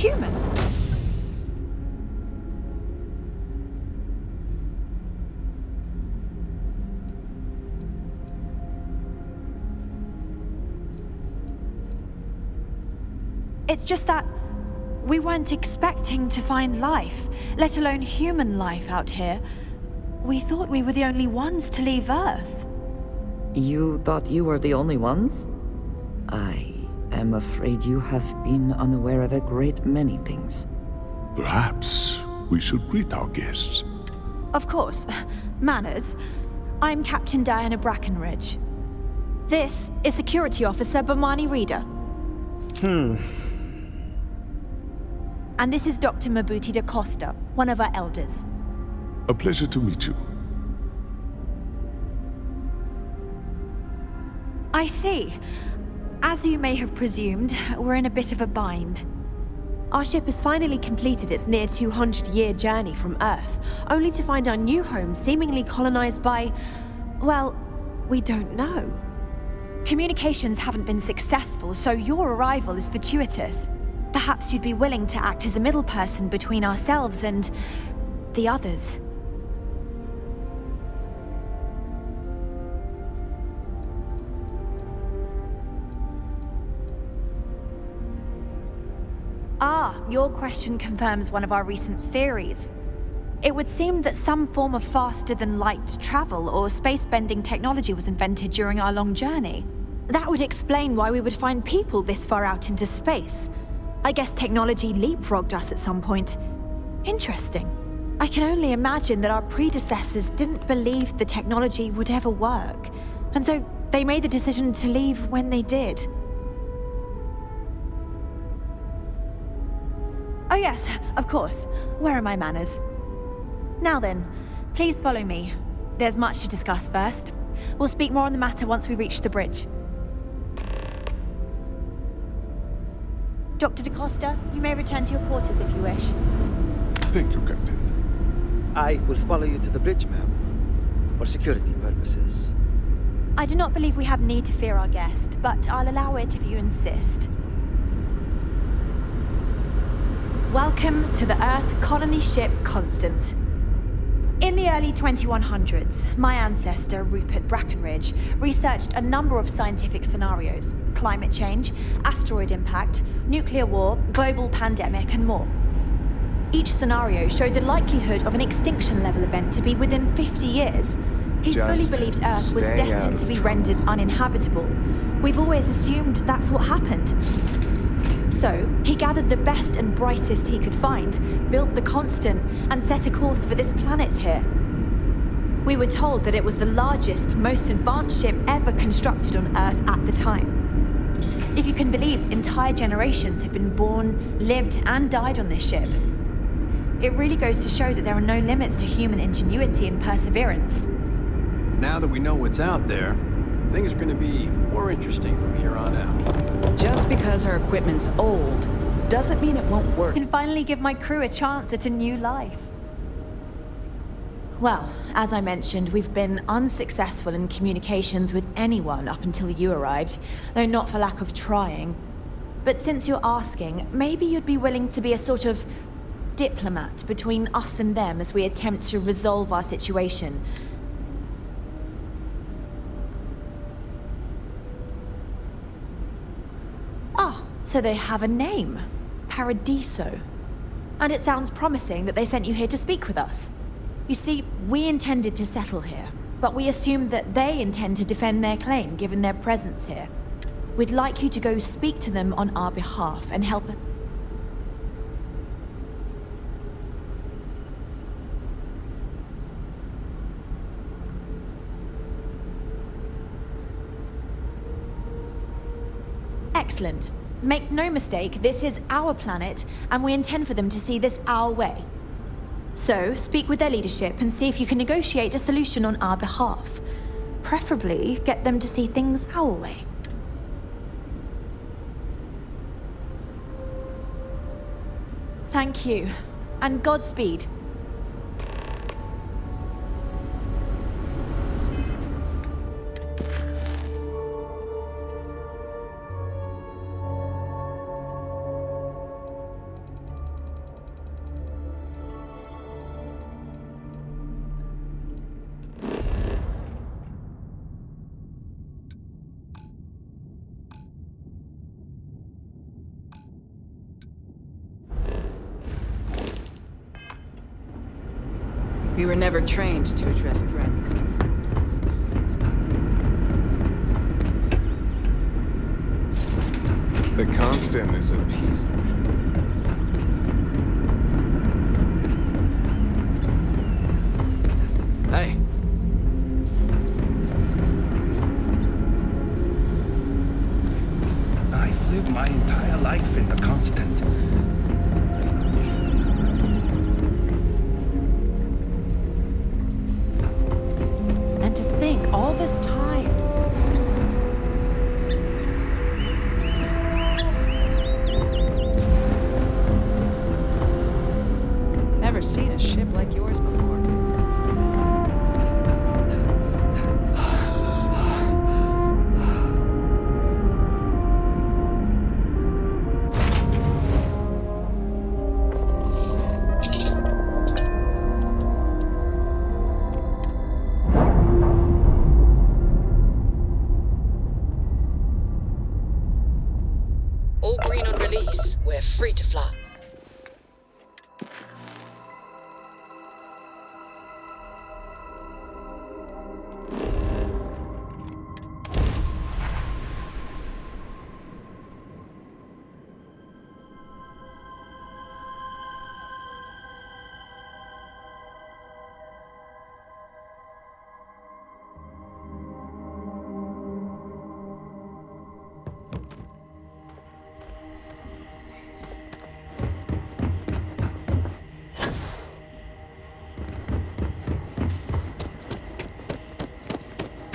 human. It's just that we weren't expecting to find life, let alone human life out here. We thought we were the only ones to leave Earth. You thought you were the only ones? I am afraid you have been unaware of a great many things. Perhaps we should greet our guests. Of course. Manners. I'm Captain Diana Brackenridge. This is Security Officer Bomani Reader. And this is Dr. Mabuti da Costa, one of our elders. A pleasure to meet you. I see. As you may have presumed, we're in a bit of a bind. Our ship has finally completed its near 200-year journey from Earth, only to find our new home seemingly colonized by, well, we don't know. Communications haven't been successful, so your arrival is fortuitous. Perhaps you'd be willing to act as a middle person between ourselves and the others. Ah, your question confirms one of our recent theories. It would seem that some form of faster-than-light travel or space-bending technology was invented during our long journey. That would explain why we would find people this far out into space. I guess technology leapfrogged us at some point. Interesting. I can only imagine that our predecessors didn't believe the technology would ever work, and so they made the decision to leave when they did. Oh yes, of course. Where are my manners? Now then, please follow me. There's much to discuss first. We'll speak more on the matter once we reach the bridge. Dr. da Costa, you may return to your quarters if you wish. Thank you, Captain. I will follow you to the bridge, ma'am, for security purposes. I do not believe we have need to fear our guest, but I'll allow it if you insist. Welcome to the Earth colony ship Constant. In the early 2100s, my ancestor, Rupert Brackenridge, researched a number of scientific scenarios: climate change, asteroid impact, nuclear war, global pandemic, and more. Each scenario showed the likelihood of an extinction-level event to be within 50 years. He fully believed Earth was destined to be rendered uninhabitable. We've always assumed that's what happened. So, he gathered the best and brightest he could find, built the Constant, and set a course for this planet here. We were told that it was the largest, most advanced ship ever constructed on Earth at the time. If you can believe, entire generations have been born, lived, and died on this ship. It really goes to show that there are no limits to human ingenuity and perseverance. Now that we know what's out there, things are going to be more interesting from here on out. Just because our equipment's old doesn't mean it won't work. I can finally give my crew a chance at a new life. Well, as I mentioned, we've been unsuccessful in communications with anyone up until you arrived, though not for lack of trying. But since you're asking, maybe you'd be willing to be a sort of diplomat between us and them as we attempt to resolve our situation. So they have a name, Paradiso. And it sounds promising that they sent you here to speak with us. You see, we intended to settle here, but we assumed that they intend to defend their claim given their presence here. We'd like you to go speak to them on our behalf and help us. Excellent. Make no mistake, this is our planet, and we intend for them to see this our way. So, speak with their leadership and see if you can negotiate a solution on our behalf. Preferably, get them to see things our way. Thank you, and Godspeed. We were never trained to address threats. The Constant is a peaceful ship. Hey. I've lived my entire life in the Constant. And to think, all this time. Never seen a ship like yours before. All green on release. We're free to fly.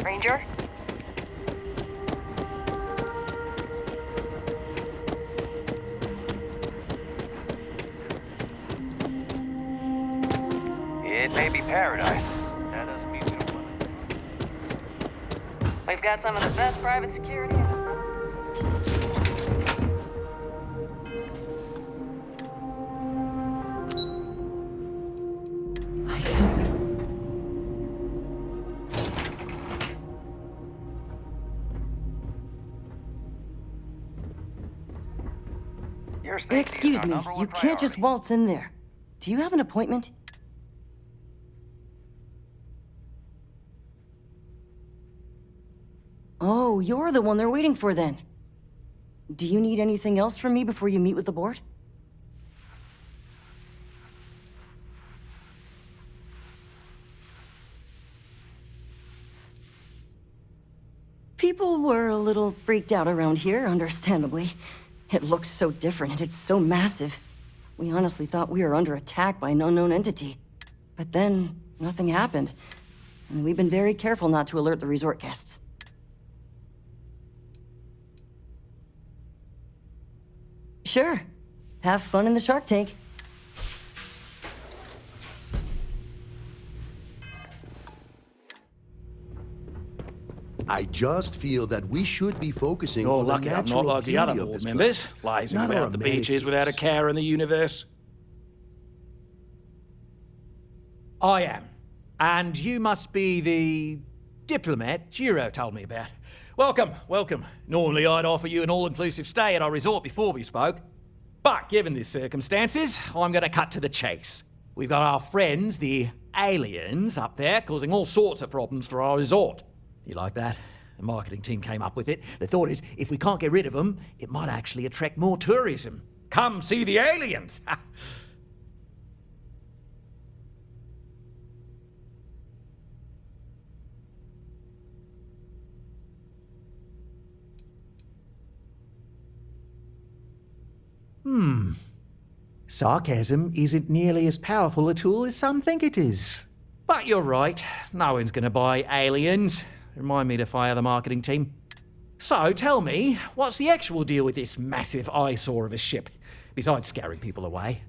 Ranger? It may be paradise. That doesn't mean you don't want it. We've got some of the best private security in the world. I can't. Your safety is Excuse our me, number one you can't just priority. waltz in there. Do you have an appointment? Oh, you're the one they're waiting for then. Do you need anything else from me before you meet with the board? People were a little freaked out around here, understandably. It looks so different and it's so massive. We honestly thought we were under attack by an unknown entity. But then, nothing happened. And we've been very careful not to alert the resort guests. Sure. Have fun in the shark tank. I just feel that we should be focusing You're on the lucky I'm natural not like the beauty other of board this members, planet, lazing not our about the beaches amenities. without a care in the universe. I am. And you must be the diplomat Jiro told me about. Welcome, welcome. Normally I'd offer you an all-inclusive stay at our resort before we spoke. But given the circumstances, I'm going to cut to the chase. We've got our friends, the aliens, up there causing all sorts of problems for our resort. You like that? The marketing team came up with it. The thought is, if we can't get rid of them, it might actually attract more tourism. Come see the aliens! Sarcasm isn't nearly as powerful a tool as some think it is. But you're right, no one's gonna buy aliens. Remind me to fire the marketing team. So tell me, what's the actual deal with this massive eyesore of a ship, besides scaring people away?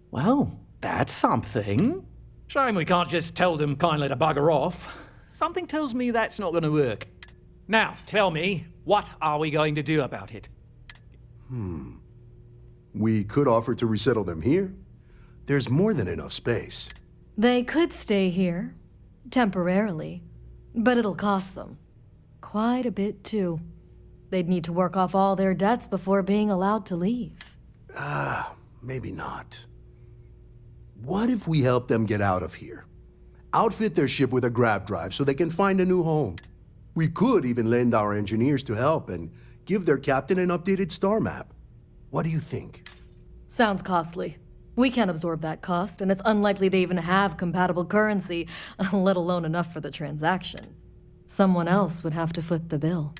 Well, that's something. Shame we can't just tell them kindly to bugger off. Something tells me that's not going to work. Now, tell me, what are we going to do about it? We could offer to resettle them here. There's more than enough space. They could stay here, temporarily, but it'll cost them. Quite a bit, too. They'd need to work off all their debts before being allowed to leave. Maybe not. What if we help them get out of here? Outfit their ship with a grav drive so they can find a new home. We could even lend our engineers to help and give their captain an updated star map. What do you think? Sounds costly. We can't absorb that cost, and it's unlikely they even have compatible currency, let alone enough for the transaction. Someone else would have to foot the bill.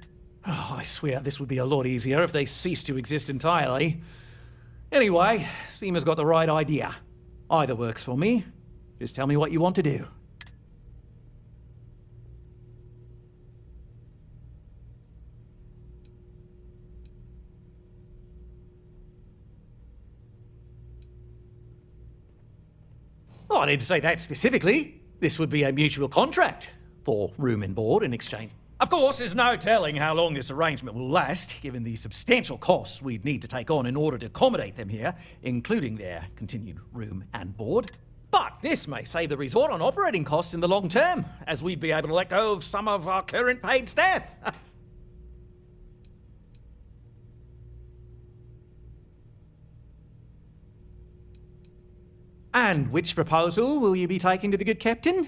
Oh, I swear this would be a lot easier if they ceased to exist entirely. Anyway, Seema's got the right idea. Either works for me. Just tell me what you want to do. Oh, I didn't say that specifically. This would be a mutual contract for room and board in exchange. Of course, there's no telling how long this arrangement will last, given the substantial costs we'd need to take on in order to accommodate them here, including their continued room and board. But this may save the resort on operating costs in the long term, as we'd be able to let go of some of our current paid staff. And which proposal will you be taking to the good captain?